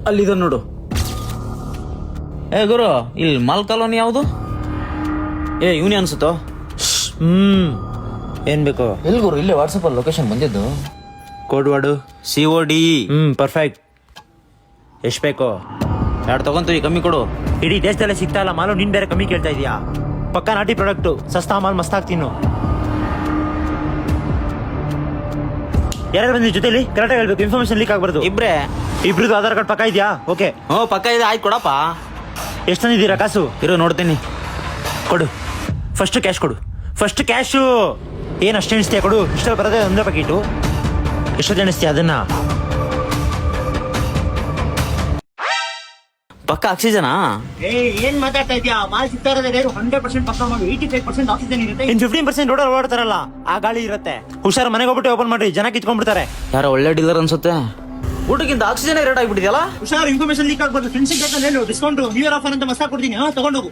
ಅಲ್ಲಿದ ನೋಡು. ಏ ಗುರು, ಇಲ್ಲಿ ಮಾಲ್ ಕಾಲೋನಿ ಯಾವುದು? ಏ ಇವನೇ ಅನ್ಸುತ್ತೋ. ಏನ್ ಬೇಕು? ಎಲ್ಲಿ ಗುರು? ಇಲ್ಲೇ ವಾಟ್ಸಪ್ ಅಲ್ಲಿ ಲೊಕೇಶನ್ ಬಂದಿದ್ದು. Code ward. COD. ಪರ್ಫೆಕ್ಟ್. ಎಷ್ಟ್ ಬೇಕು? 2 ತಗೊಂತೀವಿ, ಕಮ್ಮಿ ಕೊಡು. ಇಡೀ ದೇಶದಲ್ಲೇ ಸಿಗ್ತಾ ಇಲ್ಲ ಮಾಲು, ನೀನ್ ಬೇರೆ ಕಮ್ಮಿ ಕೇಳ್ತಾ ಇದೀಯಾ? ಪಕ್ಕ ನಾಟಿ ಪ್ರಾಡಕ್ಟ್, ಸಸ್ತಾ ಮಾಲ್ ಮಸ್ತಾಗ್ ತಿನ್ನು. ಯಾರು ಬಂದಿದ್ ಜೊತೆಲಿ? ಕರೆಕ್ಟಾಗಿ ಹೇಳ್ಬೇಕು, ಇನ್ಫಾರ್ಮೇಶನ್ ಲೀಕ್ ಆಗ್ಬಾರ್ದು. ಇಬ್ರದ್ದು ಆಧಾರ್ ಕಾರ್ಡ್ ಪಕ್ಕ ಇದೆಯಾ? ಓಕೆ. ಪಕ್ಕ ಇದೆ, ಆಯ್ತು ಕೊಡಪ್ಪ. ಎಷ್ಟು ತಂದಿದ್ದೀರಾ ಕಾಸು? ಇರೋ ನೋಡ್ತೀನಿ. ಕೊಡು. ಫಸ್ಟ್ ಕ್ಯಾಶ್ ಕೊಡು. First cash. ಏನ್ ಅಷ್ಟು ಎಣಿಸ್ತೀಯ? ಕೊಡು. ಇಷ್ಟಲ್ಲಿ ಬರೋದೇ ಒಂದೇ ಪ್ಯಾಕೆಟು. ಎಷ್ಟೊತ್ತು ಎಣಿಸ್ತೀಯ ಅದನ್ನ? ಪಕ್ಕ ಆಕ್ಸಿಜನಾ? ಏನ್ ಮಾತಾಡ್ತಾ ಇದೀಯಾ? ಮಾಲ್ ಸಿಗ್ತಾ ಇರೋದೇ 100% ಪಕ್ಕ ಮಾಡಿ, 85% ಆಕ್ಸಿಜನ್ ಇರುತ್ತೆ. ಇನ್ 15% ರೋಡಲ್ಲಿ ಓಡಾಡ್ತಾರಲ್ಲ, ಆ ಗಾಳಿ ಇರುತ್ತೆ. ಹುಷಾರು, ಮನೆಗೆ ಹೋಗ್ಬಿಟ್ಟು ಓಪನ್ ಮಾಡ್ರಿ, ಜನ ಕಿತ್ಕೊಂಡ್ಬಿಡ್ತಾರೆ. ಯಾರೋ ಒಳ್ಳೆ ಡೀಲರ್ ಅನ್ಸುತ್ತೆ. ಊಟಕ್ಕಿಂತ ಆಕ್ಸಿಜನ್ ರೇಟ್ ಆಗಿಬಿಟ್ಟಿದೆಯಲ್ಲ. ಹುಷಾರು, ಇನ್ಫಾರ್ಮೇಶನ್ ಲೀಕ್ ಆಗ್ಬಾರ್ದು. Friends discount, new year offer ಅಂತ ಮಸ್ತಾಗಿ ಕೊಡ್ತೀನಿ. ತಗೊಂಡೋಗು.